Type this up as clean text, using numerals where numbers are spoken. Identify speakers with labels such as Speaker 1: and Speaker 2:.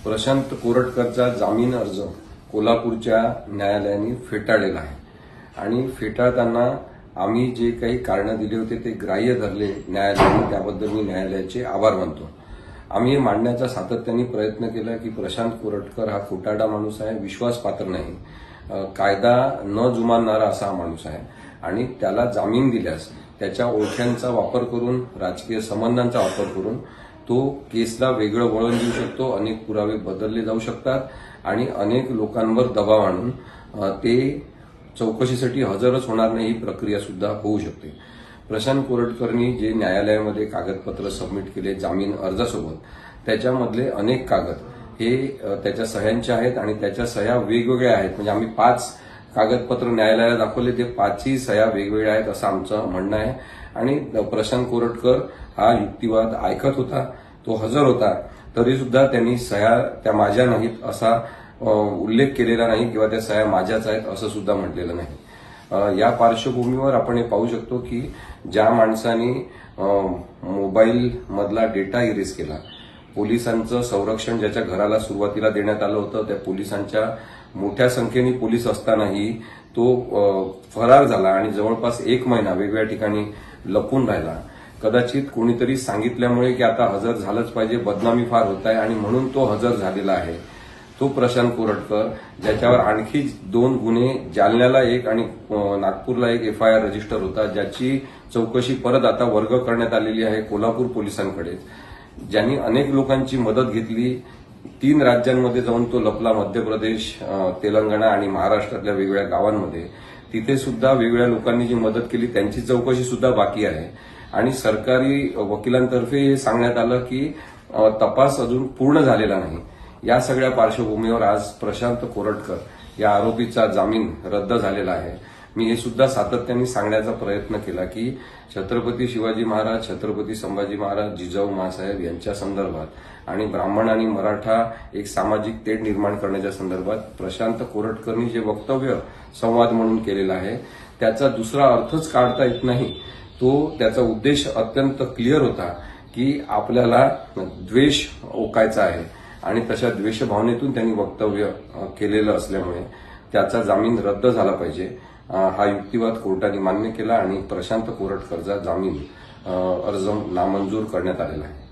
Speaker 1: प्रशांत कोरटकरचा जामीन अर्ज कोल्हापूरच्या न्यायालयाने फेटाळलेला आहे आणि फेटाळताना आम्ही जे काही कारण दिले होते ते ग्राह्य धरले न्यायालयाने, त्याबद्दल मी न्यायालयाचे आभार मानतो। आम्ही हे मांडण्याचा सातत्याने प्रयत्न केला की प्रशांत कोरटकर हा खोटारडा माणूस आहे, विश्वासपात्र नाही, कायदा न जुमानणारा असा हा माणूस आहे आणि त्याला जामीन दिल्यास त्याच्या ओळख्यांचा वापर करून, राजकीय संबंधांचा वापर करून तो केसला वेगळं वळण देऊ शकतो, अनेक पुरावे बदलले जाऊ शकतात आणि अनेक लोकांवर दबाव आणून ते चौकशीसाठी हजरच होणार नाही ही प्रक्रिया सुद्धा होऊ शकते। प्रशांत कोरटकरनी जे न्यायालयामध्ये कागदपत्र सबमिट केले जामीन अर्जासोबत, त्याच्यामधले अनेक कागद हे त्याच्या सह्यांचे आहेत आणि त्याच्या सह्या वेगवेगळ्या आहेत। म्हणजे आम्ही 5 कागदपत्र न्यायालयाला दाखवले, ते 5ही सह्या वेगवेगळ्या आहेत असं आमचं म्हणणं आहे आणि प्रशांत कोरटकर हा युक्तिवाद ऐकत होता, तो हजर होता, तरी सुद्धा त्यांनी सह्या त्या माझ्या नाहीत असा उल्लेख केलेला नाही किंवा त्या सह्या माझ्याच आहेत असं सुद्धा म्हटलेलं नाही। या पार्श्वभूमीवर आपण हे पाहू शकतो की ज्या माणसाने मोबाईल मधला डेटा इरेज केला, पोलिसांचं संरक्षण ज्याच्या घराला सुरुवातीला देण्यात आलं होतं, त्या पोलिसांच्या मोठ्या संख्येने पोलीस असतानाही तो फरार झाला आणि जवळपास 1 महिना वेगवेगळ्या ठिकाणी लपून राहिला। कदाचित कोणीतरी सांगितल्यामुळे की आता हजर झालंच पाहिजे, बदनामी फार होत आहे आणि म्हणून तो हजर झालेला आहे। तो प्रशांत कोरटकर, ज्याच्यावर आणखी 2 गुन्हे, जालन्याला 1 आणि नागपूरला 1 FIR रजिस्टर होता, ज्याची चौकशी परत आता वर्ग करण्यात आलेली आहे कोल्हापूर पोलिसांकडे, ज्यांनी अनेक लोकांची मदत घेतली, 3 राज्यांमध्ये जाऊन तो लपला, मध्य प्रदेश, तेलंगणा आणि महाराष्ट्रातल्या वेगवेगळ्या गावांमध्ये, तिथे सुद्धा वेगवेगळ्या लोकांनी जी मदत केली त्यांची चौकशी सुद्धा बाकी आहे आणि सरकारी वकिलांतर्फे हे सांगण्यात आलं की तपास अजून पूर्ण झालेला नाही। या सगळ्या पार्श्वभूमीवर आज प्रशांत कोरटकर या आरोपीचा जामीन रद्द झालेला आहे। मी हे सुद्धा सातत्याने सांगण्याचा प्रयत्न केला की छत्रपती शिवाजी महाराज, छत्रपती संभाजी महाराज, जिजाऊ माँसाहेब यांच्या संदर्भात आणि ब्राह्मण आणि मराठा एक सामाजिक तेढ निर्माण करण्याच्या संदर्भात प्रशांत कोरटकरनी जे वक्तव्य संवाद म्हणून केलेला आहे त्याचा दुसरा अर्थच काढता येत नाही। तो त्याचा उद्देश अत्यंत क्लिअर होता की आपल्याला द्वेष ओकायचा आहे आणि तशा द्वेषभावनेतून त्यांनी वक्तव्य केलेलं असल्यामुळे त्याचा जामीन रद्द झाला पाहिजे। हा युक्तिवाद कोर्टाने मान्य केला आणि प्रशांत कोरटकरचा जामीन अर्ज नामंजूर करण्यात आलेला आहे।